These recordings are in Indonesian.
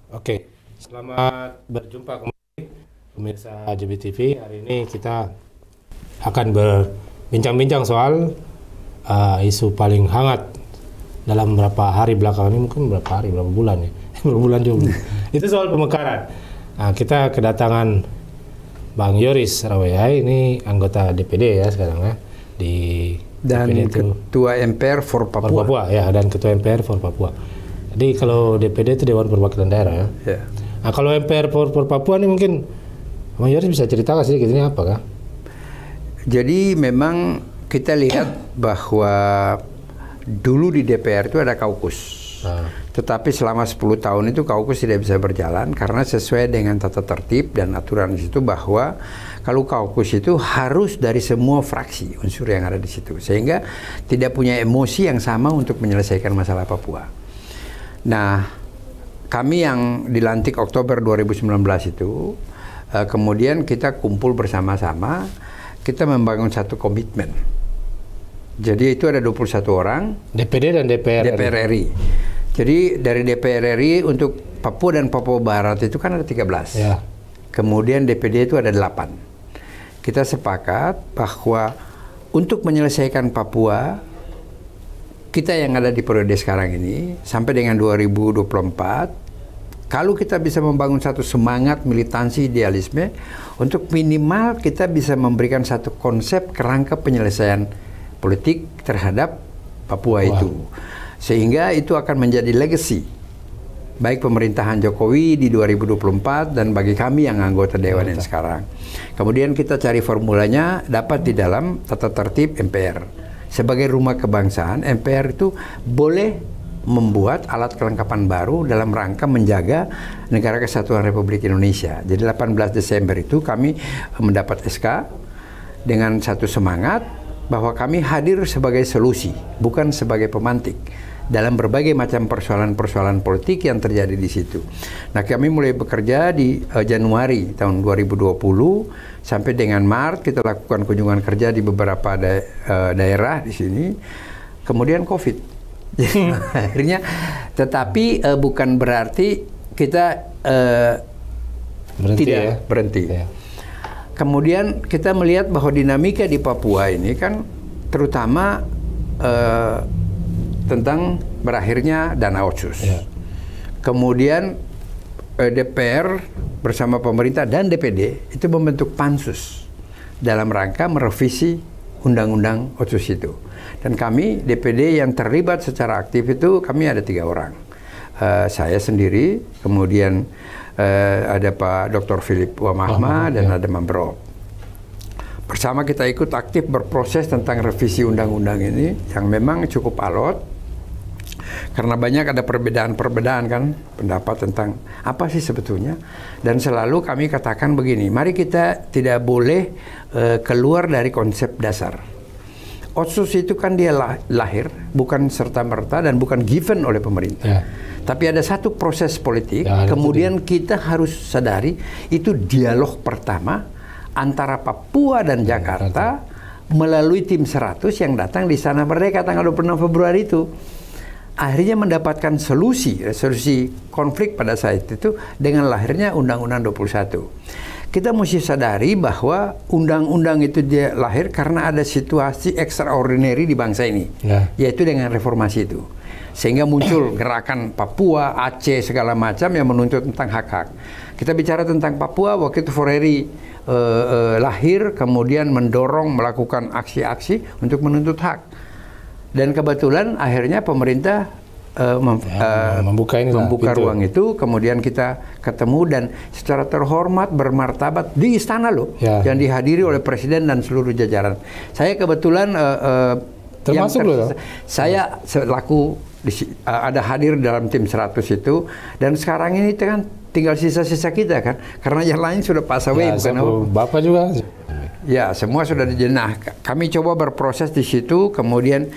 Oke, selamat berjumpa kembali pemirsa JBTV. Hari ini kita akan berbincang-bincang soal isu paling hangat dalam beberapa hari belakangan ini, mungkin berapa bulan ya, berapa bulan juga. Itu soal pemekaran. Nah, kita kedatangan Bang Yoris Raweyai, ini anggota DPD ya sekarang ya di dan DPD itu, Ketua MPR for Papua. Ya, dan Ketua MPR for Papua. Jadi kalau DPD itu Dewan Perwakilan Daerah ya. Ya. Nah, kalau MPR for Papua ini mungkin Bang Yoris bisa ceritakan sedikit ini apa kah? Jadi memang kita lihat bahwa dulu di DPR itu ada kaukus. Tetapi selama 10 tahun itu kaukus tidak bisa berjalan karena sesuai dengan tata tertib dan aturan di situ bahwa kalau kaukus itu harus dari semua fraksi unsur yang ada di situ, sehingga tidak punya emosi yang sama untuk menyelesaikan masalah Papua. Nah, kami yang dilantik Oktober 2019 itu, kemudian kita kumpul bersama-sama, kita membangun satu komitmen. Jadi itu ada 21 orang. DPD dan DPR RI. Jadi dari DPR RI untuk Papua dan Papua Barat itu kan ada 13. Ya. Kemudian DPD itu ada 8. Kita sepakat bahwa untuk menyelesaikan Papua, kita yang ada di periode sekarang ini sampai dengan 2024, kalau kita bisa membangun satu semangat militansi idealisme untuk minimal kita bisa memberikan satu konsep kerangka penyelesaian politik terhadap Papua itu, sehingga itu akan menjadi legacy baik pemerintahan Jokowi di 2024 dan bagi kami yang anggota Dewan yang sekarang. Kemudian kita cari formulanya dapat di dalam tata tertib MPR. Sebagai rumah kebangsaan, MPR itu boleh membuat alat kelengkapan baru dalam rangka menjaga Negara Kesatuan Republik Indonesia. Jadi 18 Desember itu kami mendapat SK dengan satu semangat bahwa kami hadir sebagai solusi, bukan sebagai pemantik dalam berbagai macam persoalan-persoalan politik yang terjadi di situ. Nah, kami mulai bekerja di Januari tahun 2020 sampai dengan Maret kita lakukan kunjungan kerja di beberapa daerah di sini. Kemudian COVID. Akhirnya, tetapi bukan berarti kita berhenti. Ya. Kemudian kita melihat bahwa dinamika di Papua ini kan terutama tentang berakhirnya dana otsus. Ya. Kemudian DPR bersama pemerintah dan DPD itu membentuk pansus dalam rangka merevisi undang-undang otsus itu. Dan kami DPD yang terlibat secara aktif itu kami ada 3 orang. Saya sendiri, kemudian ada Pak Dr. Philip Wamahma dan ada Mambrok. Bersama kita ikut aktif berproses tentang revisi undang-undang ini yang memang cukup alot. Karena banyak ada perbedaan-perbedaan kan pendapat tentang apa sih sebetulnya, dan selalu kami katakan begini, mari kita tidak boleh keluar dari konsep dasar. Otsus itu kan dia lahir bukan serta-merta dan bukan given oleh pemerintah. Ya. Tapi ada satu proses politik, ya, kemudian kita harus sadari itu dialog pertama antara Papua dan Jakarta melalui tim 100 yang datang di Istana Merdeka tanggal 26 Februari itu. Akhirnya mendapatkan solusi konflik pada saat itu dengan lahirnya Undang-Undang 21. Kita mesti sadari bahwa undang-undang itu dia lahir karena ada situasi extraordinary di bangsa ini, yaitu dengan reformasi itu. Sehingga muncul gerakan Papua, Aceh, segala macam yang menuntut tentang hak-hak. Kita bicara tentang Papua, waktu itu Foreri lahir, kemudian mendorong melakukan aksi-aksi untuk menuntut hak. Dan kebetulan akhirnya pemerintah membuka ruang itu, kemudian kita ketemu dan secara terhormat bermartabat di istana loh, yang dihadiri oleh Presiden dan seluruh jajaran. Saya kebetulan termasuk loh. Saya selaku ada hadir dalam tim 100 itu, dan sekarang ini kan tinggal sisa-sisa kita kan, karena yang lain sudah pass away, bukan Bapak juga. Ya, semua sudah dijenah. Kami coba berproses di situ, kemudian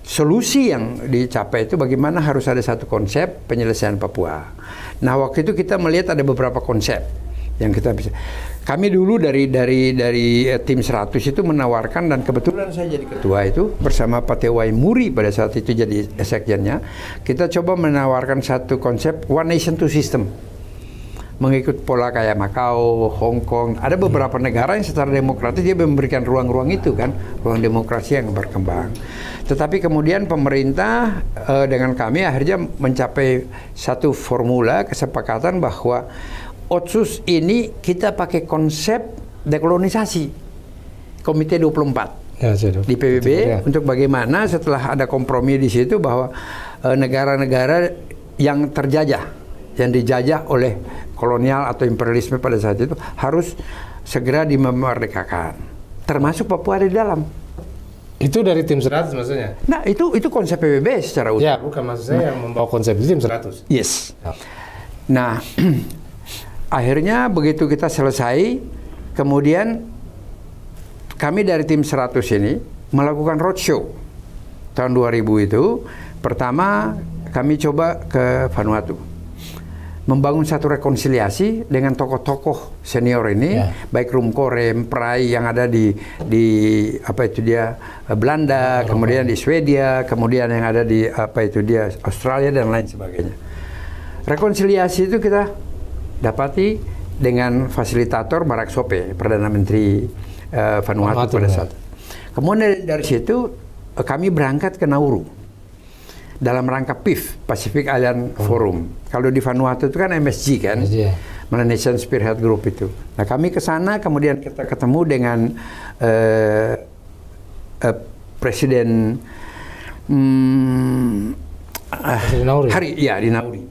solusi yang dicapai itu bagaimana harus ada satu konsep penyelesaian Papua. Nah, waktu itu kita melihat ada beberapa konsep. yang kita bisa. Kami dulu dari tim 100 itu menawarkan, dan kebetulan saya jadi ketua itu bersama Pak Tewai Muri pada saat itu jadi sekjennya. Kita coba menawarkan satu konsep One Nation Two System, mengikut pola kayak Makau, Hong Kong. Ada beberapa negara yang secara demokratis dia memberikan ruang-ruang itu kan, ruang demokrasi yang berkembang. Tetapi kemudian pemerintah dengan kami akhirnya mencapai satu formula kesepakatan bahwa Otsus ini kita pakai konsep dekolonisasi, Komite 24 Ya, di PBB ya. untuk bagaimana setelah ada kompromi di situ bahwa negara-negara yang terjajah, yang dijajah oleh kolonial atau imperialisme pada saat itu harus segera dimerdekakan, termasuk Papua ada di dalam. Itu dari tim 100 maksudnya? Nah, itu konsep PBB secara utuh. Ya, bukan, maksud saya yang membawa konsep itu tim 100. Yes. Ya. Nah, akhirnya begitu kita selesai, kemudian kami dari tim 100 ini melakukan roadshow tahun 2000 itu. Pertama kami coba ke Vanuatu, membangun satu rekonsiliasi dengan tokoh-tokoh senior ini, baik Rumkorem, Prai yang ada di apa itu dia Belanda, kemudian di Swedia, kemudian yang ada di apa itu dia Australia dan lain sebagainya. Rekonsiliasi itu kita dapati dengan fasilitator Barak Sope, Perdana Menteri Vanuatu pada saat. Kemudian dari situ kami berangkat ke Nauru dalam rangka PIF, Pacific Island Forum. Kalau di Vanuatu itu kan MSG kan, Melanesian Spearhead Group itu. Nah kami ke sana, kemudian kita ketemu dengan Presiden di Nauri.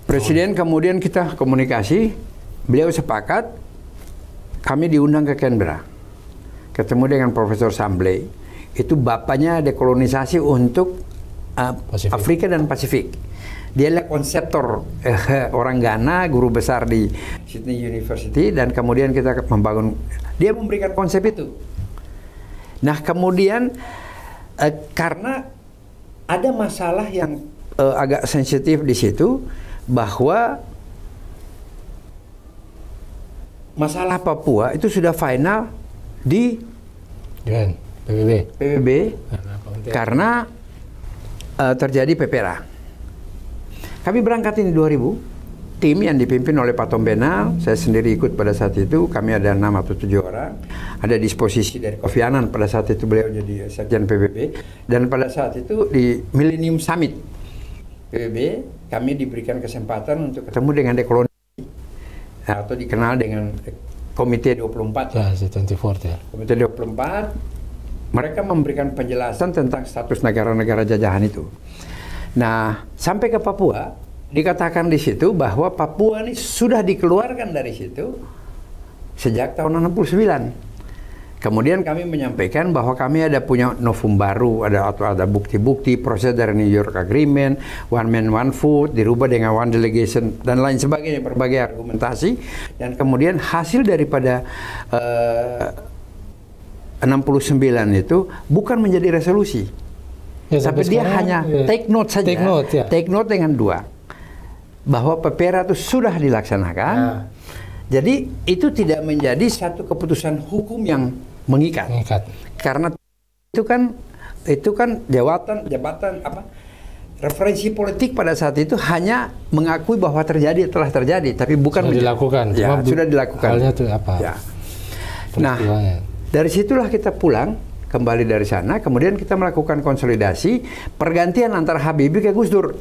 Presiden kemudian kita komunikasi, beliau sepakat, kami diundang ke Canberra, ketemu dengan Profesor Sambley, itu bapaknya dekolonisasi untuk Afrika dan Pasifik. Dia adalah konseptor orang Ghana, guru besar di Sydney University, dan kemudian kita membangun, dia memberikan konsep itu. Nah kemudian karena ada masalah yang agak sensitif di situ, bahwa masalah Papua itu sudah final di PBB karena terjadi PPRA. Kami berangkat ini 2000, tim yang dipimpin oleh Pak Tom Benal, saya sendiri ikut pada saat itu, kami ada 6 atau 7 orang, ada disposisi dari Kofi Annan pada saat itu, beliau jadi sekjen PBB, dan pada saat itu di Millennium Summit PBB kami diberikan kesempatan untuk ketemu dengan dekolonisasi, atau dikenal dengan Komite 24. Ya, C24 ya. Komite 24, mereka memberikan penjelasan tentang status negara-negara jajahan itu. Nah, sampai ke Papua, dikatakan di situ bahwa Papua ini sudah dikeluarkan dari situ sejak tahun 69. Kemudian kami menyampaikan bahwa kami ada punya novum baru, ada bukti-bukti proses dari New York Agreement, one man one vote, dirubah dengan one delegation dan lain sebagainya, berbagai argumentasi. Dan kemudian hasil daripada 69 itu bukan menjadi resolusi, ya, tapi dia hanya take note saja. Take note dengan 2, bahwa PPRA itu sudah dilaksanakan. Ya. Jadi itu tidak menjadi satu keputusan hukum yang mengikat. Karena itu kan jabatan apa, referensi politik pada saat itu hanya mengakui bahwa telah terjadi, tapi bukan sudah dilakukan. Ya, sudah dilakukan. Halnya itu apa? Ya. Nah, dari situlah kita pulang kembali dari sana, kemudian kita melakukan konsolidasi pergantian antara Habibie ke Gus Dur.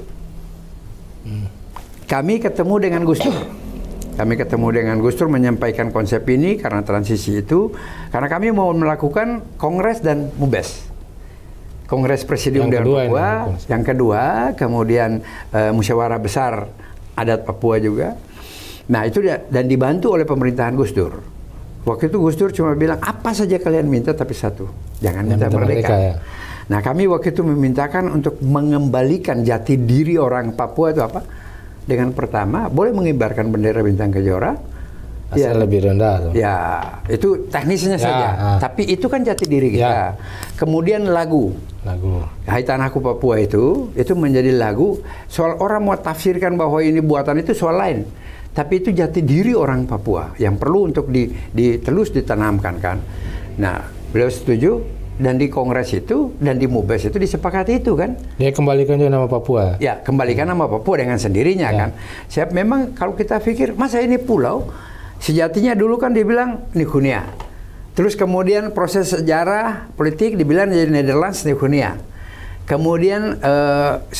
Kami ketemu dengan Gus Dur. Kami ketemu dengan Gus Dur menyampaikan konsep ini karena transisi itu, karena kami mau melakukan Kongres dan MUBES, Kongres Presidium Dewan Papua, yang kedua, kemudian Musyawarah Besar Adat Papua juga. Nah itu dan dibantu oleh pemerintahan Gus Dur. Waktu itu Gus Dur cuma bilang, apa saja kalian minta tapi satu, jangan minta merdeka. Ya. Nah kami waktu itu memintakan untuk mengembalikan jati diri orang Papua itu apa? Dengan pertama, boleh mengibarkan bendera bintang kejora, Hasil lebih rendah tuh. Ya, itu teknisnya saja. Tapi itu kan jati diri kita. Kemudian lagu. Hai Tanahku Papua itu menjadi lagu. Soal orang mau tafsirkan bahwa ini buatan itu soal lain. Tapi itu jati diri orang Papua yang perlu untuk ditelus ditanamkan kan. Nah, beliau setuju dan di Kongres itu dan di MUBES itu disepakati itu kan. Dia kembalikan juga nama Papua. Ya, kembalikan nama Papua dengan sendirinya kan. Siap, memang kalau kita pikir masa ini pulau, sejatinya dulu kan dibilang Nikunia. Terus kemudian proses sejarah politik dibilang jadi Netherlands Nikunia. Kemudian 19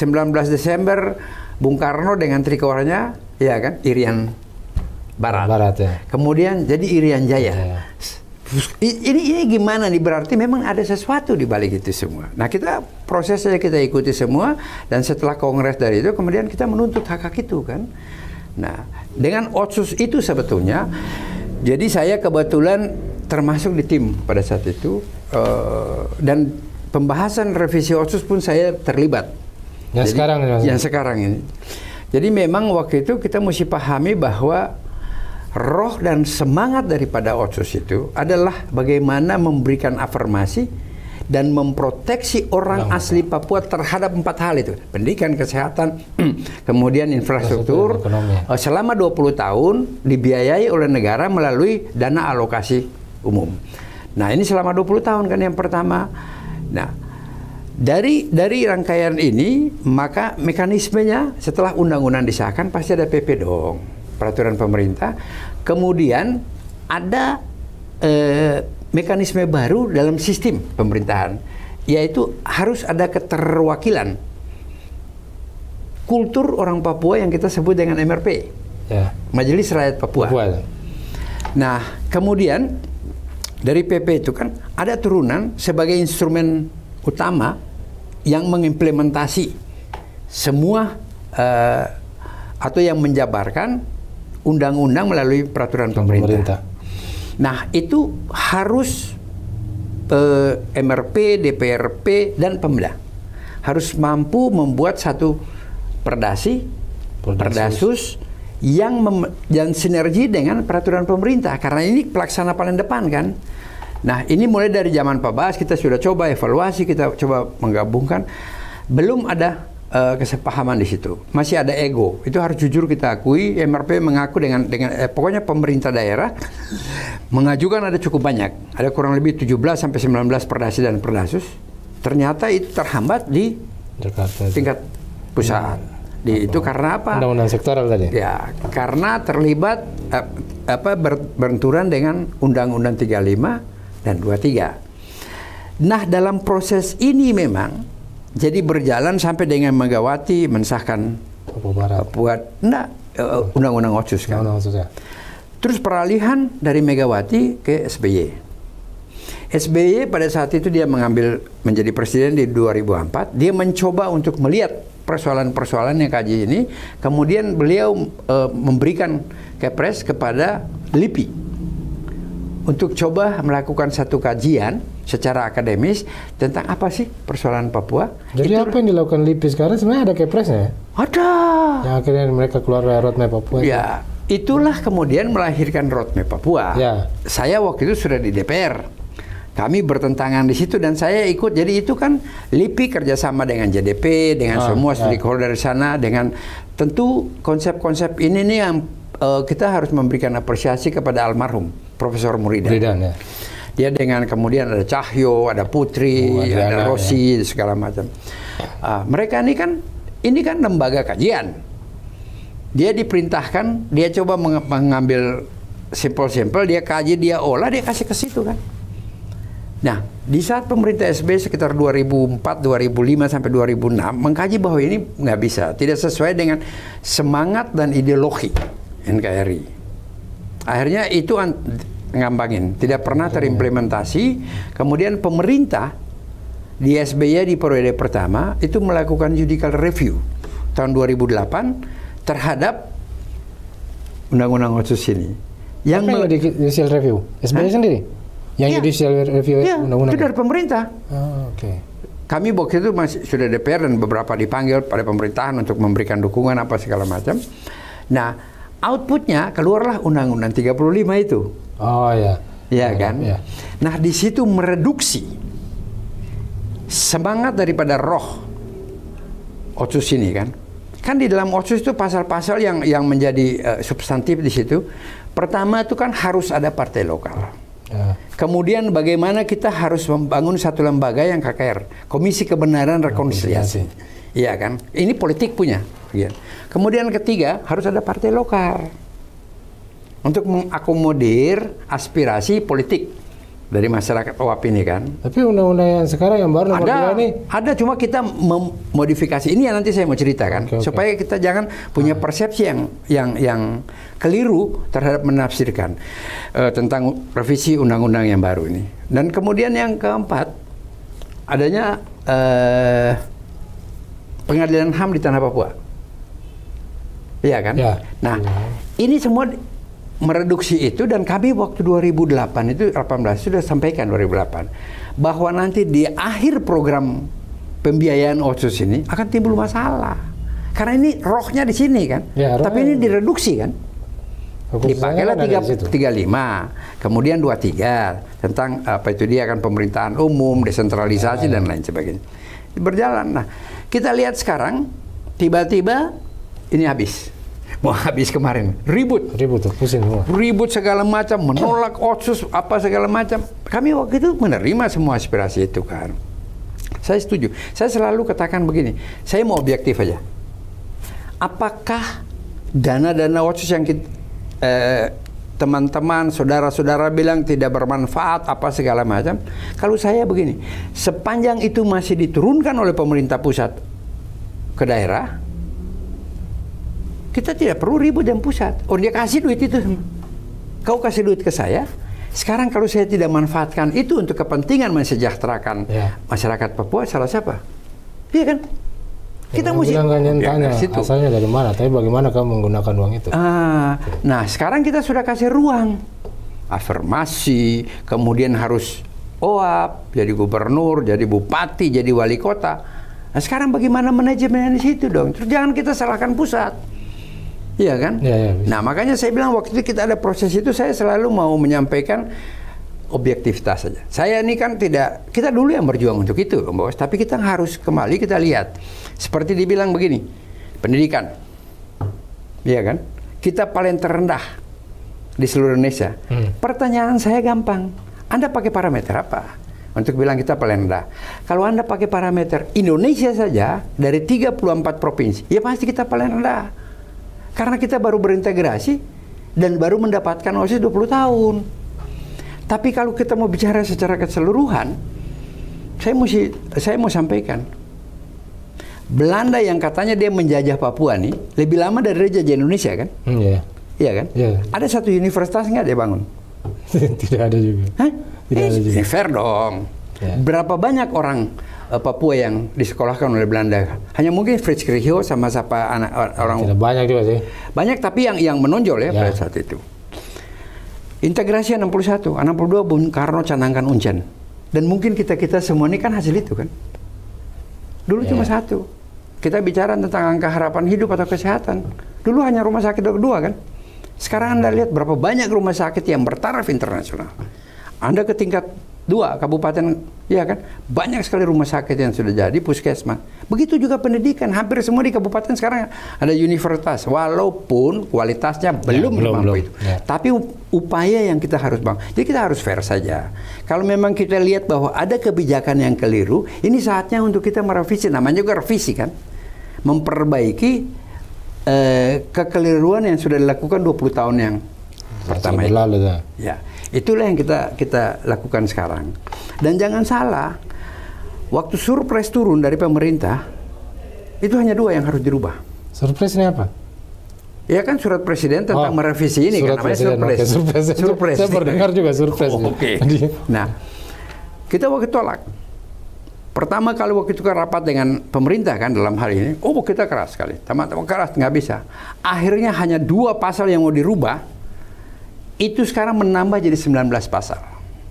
Desember Bung Karno dengan trikolornya ya kan Irian Barat. Kemudian jadi Irian Jaya. Ini gimana nih, berarti memang ada sesuatu di balik itu semua. Nah, kita prosesnya kita ikuti semua dan setelah kongres dari itu kemudian kita menuntut hak-hak itu kan. Nah, dengan Otsus itu sebetulnya, jadi saya kebetulan termasuk di tim pada saat itu dan pembahasan revisi Otsus pun saya terlibat. Yang sekarang ini. Jadi memang waktu itu kita mesti pahami bahwa roh dan semangat daripada Otsus itu adalah bagaimana memberikan afirmasi dan memproteksi orang asli Papua terhadap 4 hal itu. Pendidikan, kesehatan, kemudian infrastruktur, selama 20 tahun dibiayai oleh negara melalui dana alokasi umum. Nah, ini selama 20 tahun kan yang pertama. Nah, dari rangkaian ini, maka mekanismenya setelah undang-undang disahkan pasti ada PP dong, peraturan pemerintah. Kemudian ada mekanisme baru dalam sistem pemerintahan, yaitu harus ada keterwakilan kultur orang Papua yang kita sebut dengan MRP, Majelis Rakyat Papua. Nah, kemudian dari PP itu kan ada turunan sebagai instrumen utama yang mengimplementasi semua atau yang menjabarkan undang-undang melalui peraturan pemerintah. Nah, itu harus MRP, DPRP, dan Pemda harus mampu membuat satu perdasus yang sinergi dengan peraturan pemerintah, karena ini pelaksana paling depan kan. Nah, ini mulai dari zaman Pak Bas kita sudah coba evaluasi, kita coba menggabungkan, belum ada kesepahaman di situ, masih ada ego. Itu harus jujur kita akui. MRP mengaku dengan pokoknya pemerintah daerah mengajukan ada cukup banyak, ada kurang lebih 17 sampai 19 perdasi dan perdasus. Ternyata itu terhambat di Jakarta, tingkat pusat. Itu karena apa? Undang-undang sektoral tadi. Ya, karena terlibat berbenturan dengan Undang-Undang 35 dan 23. Nah, dalam proses ini memang jadi berjalan sampai dengan Megawati mensahkan Undang-Undang Otsus kan. Terus peralihan dari Megawati ke SBY. SBY pada saat itu dia menjadi presiden di 2004. Dia mencoba untuk melihat persoalan-persoalan yang kaji ini. Kemudian beliau memberikan kepres kepada LIPI untuk coba melakukan satu kajian secara akademis tentang apa sih persoalan Papua. Jadi apa yang dilakukan LIPI sekarang sebenarnya ada kepresnya? Ada. Yang akhirnya mereka keluar roadmap Papua. Ya, itulah kemudian melahirkan roadmap Papua. Ya. Saya waktu itu sudah di DPR. Kami bertentangan di situ dan saya ikut. Jadi itu kan LIPI kerjasama dengan JDP, dengan semua stakeholder di sana, dengan tentu konsep-konsep ini nih yang kita harus memberikan apresiasi kepada almarhum Profesor Muridan. Ya. Dia dengan kemudian ada Cahyo, ada Putri, ada Rosi, segala macam. Mereka ini kan lembaga kajian. Dia diperintahkan, dia coba mengambil sampel-sampel, dia kaji, dia olah, dia kasih ke situ kan. Nah, di saat pemerintah SBY sekitar 2004, 2005 sampai 2006 mengkaji bahwa ini nggak bisa, tidak sesuai dengan semangat dan ideologi NKRI. Akhirnya itu ngambangin, tidak pernah terimplementasi. Kemudian pemerintah di SBY di periode pertama itu melakukan judicial review tahun 2008 terhadap Undang-Undang Otsus ini. Yang judicial review SBY sendiri? Yang judicial review undang-undang itu dari pemerintah. Oke. Kami waktu itu masih sudah DPR dan beberapa dipanggil pada pemerintahan untuk memberikan dukungan apa segala macam. Nah, outputnya keluarlah Undang-Undang 35 itu. Oh ya. Ya kan? Ya. Nah, di situ mereduksi semangat daripada roh Otsus ini kan. Kan di dalam Otsus itu pasal-pasal yang menjadi substantif di situ. Pertama itu kan harus ada partai lokal. Ya. Kemudian bagaimana kita harus membangun satu lembaga yang KKR, Komisi Kebenaran Rekonsiliasi. Iya kan? Ini politik punya. Ya. Kemudian ketiga harus ada partai lokal untuk mengakomodir aspirasi politik dari masyarakat OAP ini kan. Tapi undang-undang yang sekarang yang baru nomor 2 ini ada, cuma kita memodifikasi. Ini yang nanti saya mau ceritakan supaya kita jangan punya persepsi yang keliru terhadap menafsirkan tentang revisi undang-undang yang baru ini. Dan kemudian yang keempat, adanya pengadilan HAM di tanah Papua. Iya kan? Ya. Nah, ini semua mereduksi itu, dan kami waktu 2008 itu 18 sudah sampaikan 2008 bahwa nanti di akhir program pembiayaan Otsus ini akan timbul masalah karena ini rohnya di sini kan, ya, tapi ini direduksi kan, dipakailah 35, kemudian 23 tentang apa itu dia kan pemerintahan umum, desentralisasi dan lain sebagainya berjalan. Nah, kita lihat sekarang tiba-tiba ini habis. Mau habis kemarin, ribut tuh, pusing semua. Ribut segala macam, menolak Otsus apa segala macam. Kami waktu itu menerima semua aspirasi itu kan. Saya setuju. Saya selalu katakan begini, saya mau objektif aja. Apakah dana-dana Otsus yang teman-teman, saudara-saudara bilang tidak bermanfaat apa segala macam? Kalau saya begini, sepanjang itu masih diturunkan oleh pemerintah pusat ke daerah, kita tidak perlu ribut dengan pusat. Oh, dia kasih duit itu. Kau kasih duit ke saya. Sekarang kalau saya tidak manfaatkan itu untuk kepentingan mensejahterakan masyarakat Papua, salah siapa? Iya kan? Kita mesti tanya asalnya dari mana, tapi bagaimana kamu menggunakan uang itu? Nah, sekarang kita sudah kasih ruang. Afirmasi, kemudian harus OAP, jadi gubernur, jadi bupati, jadi wali kota. Nah, sekarang bagaimana manajemen di situ dong? Terus jangan kita salahkan pusat. Iya kan? Ya, nah, makanya saya bilang waktu itu kita ada proses itu, saya selalu mau menyampaikan objektivitas saja. Saya ini kan tidak, kita dulu yang berjuang untuk itu, Bos, tapi kita harus kembali kita lihat. Seperti dibilang begini, pendidikan. Iya kan? Kita paling terendah di seluruh Indonesia. Pertanyaan saya gampang. Anda pakai parameter apa untuk bilang kita paling rendah? Kalau Anda pakai parameter Indonesia saja dari 34 provinsi, ya pasti kita paling rendah. Karena kita baru berintegrasi dan baru mendapatkan OSIS 20 tahun. Tapi kalau kita mau bicara secara keseluruhan, saya mau sampaikan. Belanda yang katanya dia menjajah Papua nih, lebih lama dari dia jajah Indonesia kan? Iya kan? Ada satu universitas nggak dia bangun? Tidak ada juga. Hah? Tidak ada juga. Fair dong. Berapa banyak orang Papua yang disekolahkan oleh Belanda? Hanya mungkin Fritz Kriegel sama siapa orang. Tidak banyak juga sih. Banyak, tapi yang menonjol ya pada saat itu. Integrasi 61, 62 Bung Karno canangkan Uncen. Dan mungkin kita semua ini kan hasil itu kan. Dulu cuma satu. Kita bicara tentang angka harapan hidup atau kesehatan. Dulu hanya rumah sakit 2 kan. Sekarang Anda lihat berapa banyak rumah sakit yang bertaraf internasional. Anda ke tingkat 2 kabupaten, ya kan, banyak sekali rumah sakit yang sudah jadi puskesmas. Begitu juga pendidikan, hampir semua di kabupaten sekarang ada universitas, walaupun kualitasnya belum mampu itu. Tapi upaya yang kita harus bangun. Jadi kita harus fair saja. Kalau memang kita lihat bahwa ada kebijakan yang keliru, ini saatnya untuk kita merevisi. Namanya juga revisi kan, memperbaiki kekeliruan yang sudah dilakukan 20 tahun yang pertama itu. Ya. Itulah yang kita lakukan sekarang. Dan jangan salah, waktu surprise turun dari pemerintah, itu hanya 2 yang harus dirubah. Surprise ini apa? Ya kan surat presiden tentang merevisi ini kan namanya surprise. Surprise. Saya baru dengar juga surprise. Oke. Nah, kita waktu tolak. Pertama kali waktu itu kan rapat dengan pemerintah kan dalam hal ini, kita keras sekali. Teman-teman keras, nggak bisa. Akhirnya hanya 2 pasal yang mau dirubah. Itu sekarang menambah jadi 19 pasal.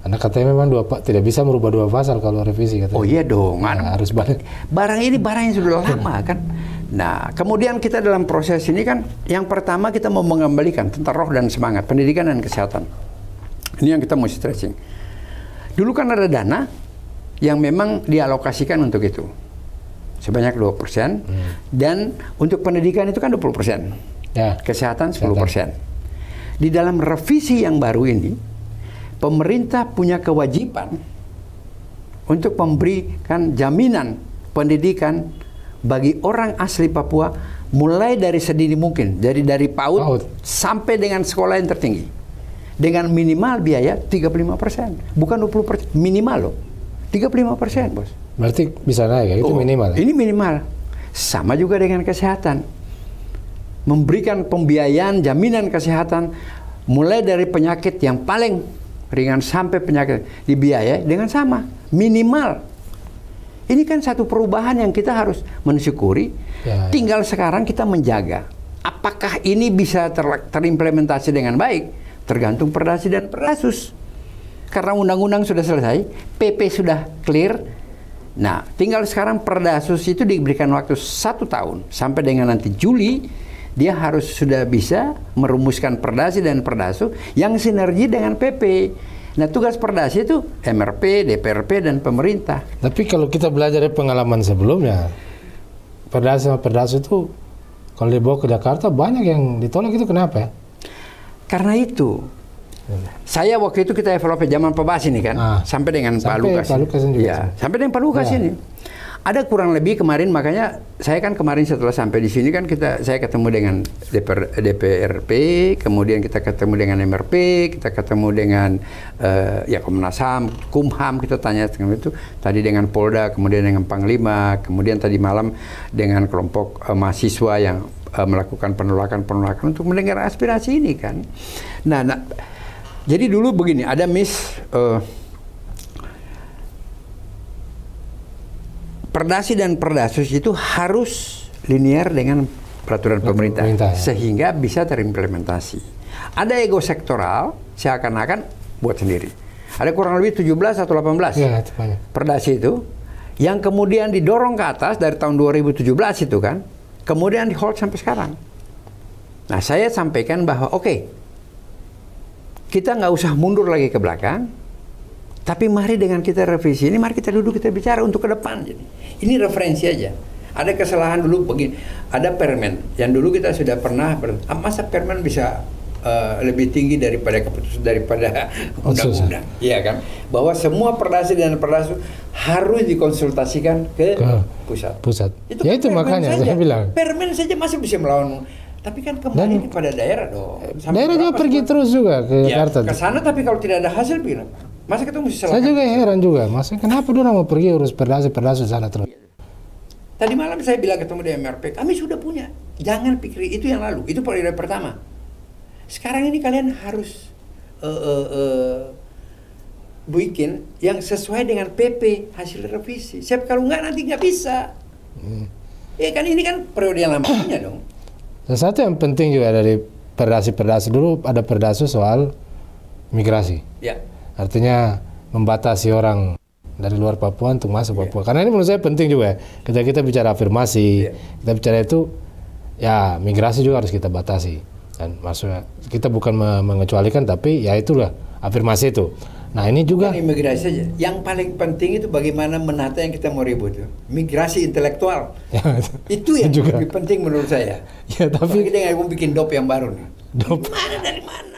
Karena katanya memang tidak bisa merubah 2 pasal kalau revisi katanya. Oh iya dong. Nah, harus balik. Barang ini barang yang sudah lama kan. Nah, kemudian kita dalam proses ini kan, yang pertama kita mau mengembalikan tentang roh dan semangat, pendidikan dan kesehatan. Ini yang kita mau stretching. Dulu kan ada dana yang memang dialokasikan untuk itu. Sebanyak 2%. Dan untuk pendidikan itu kan 20%. Ya. Kesehatan 10%. Di dalam revisi yang baru ini, pemerintah punya kewajiban untuk memberikan jaminan pendidikan bagi orang asli Papua mulai dari sedini mungkin, dari PAUD sampai dengan sekolah yang tertinggi, dengan minimal biaya 35%, bukan 20%, minimal loh, 35%, bos. Berarti bisa naik ya, itu minimal. Ini minimal. Sama juga dengan kesehatan, memberikan pembiayaan jaminan kesehatan mulai dari penyakit yang paling ringan sampai penyakit dibiayai dengan sama, minimal. Ini kan satu perubahan yang kita harus mensyukuri. Ya. Tinggal sekarang kita menjaga. Apakah ini bisa terimplementasi dengan baik? Tergantung Perdasi dan Perdasus. Karena undang-undang sudah selesai, PP sudah clear. Nah, tinggal sekarang Perdasus itu diberikan waktu 1 tahun. Sampai dengan nanti Juli, dia harus sudah bisa merumuskan Perdasi dan Perdasu yang sinergi dengan PP. Nah, tugas Perdasi itu MRP, DPRP, dan pemerintah. Tapi kalau kita belajar dari pengalaman sebelumnya, Perdasi sama Perdasu itu kalau dibawa ke Jakarta banyak yang ditolak, itu kenapa ya? Karena itu, saya waktu itu kita evaluasi zaman Pak Bas ini kan, sampai dengan Pak Lukas. Ya, sampai dengan Pak Lukas ini. Ada kurang lebih kemarin, makanya saya kan kemarin setelah sampai di sini kan saya ketemu dengan DPRP, kemudian kita ketemu dengan MRP, kita ketemu dengan ya Komnas HAM, Kumham, kita tanya itu tadi dengan Polda, kemudian dengan Panglima, kemudian tadi malam dengan kelompok mahasiswa yang melakukan penolakan untuk mendengar aspirasi ini kan. Nah, jadi dulu begini, ada Perdasi dan Perdasus itu harus linear dengan peraturan pemerintah ya. Sehingga bisa terimplementasi. Ada ego sektoral, seakan-akan buat sendiri. Ada kurang lebih 17 atau 18 ya, Perdasi itu, yang kemudian didorong ke atas dari tahun 2017 itu kan, kemudian di hold sampai sekarang. Nah, saya sampaikan bahwa oke, kita nggak usah mundur lagi ke belakang, tapi mari dengan kita revisi ini, mari kita duduk, kita bicara untuk ke depan. Jadi, ini referensi aja. Ada kesalahan dulu begini, ada permen yang dulu kita sudah pernah masa permen bisa lebih tinggi daripada keputusan daripada undang-undang, iya kan? Bahwa semua Perdasi dan Perdasu harus dikonsultasikan ke pusat. Itu ya, itu makanya saja. Saya bilang permen saja masih bisa melawan. Tapi kan kembali kepada daerah dong. Daerah juga pergi terus juga ke Jakarta. Ke sana, tapi kalau tidak ada hasil, gimana? Masa ketemu saya juga heran juga, Mas. Kenapa dia mau pergi urus Perdasu sana terus? Tadi malam saya bilang ketemu di MRP, kami sudah punya. Jangan pikir itu yang lalu. Itu prioritas pertama. Sekarang ini kalian harus bikin yang sesuai dengan PP hasil revisi. Siapa kalau nanti nggak bisa. Ya kan ini kan periode yang lamanya dong. Dan satu yang penting juga dari Perdasu dulu ada Perdasu soal migrasi. Ya. Artinya membatasi orang dari luar Papua untuk masuk Papua. Karena ini menurut saya penting juga. Ketika kita bicara afirmasi, kita bicara itu, ya migrasi juga harus kita batasi. Dan maksudnya kita bukan mengecualikan, tapi ya itulah afirmasi itu. Nah ini juga bukan imigrasi saja. Yang paling penting itu bagaimana menata yang kita mau ribut itu. Migrasi intelektual. Itu yang juga lebih penting menurut saya. Ya tapi kita nggak mau bikin dop yang baru nih. Dop. Mana dari mana?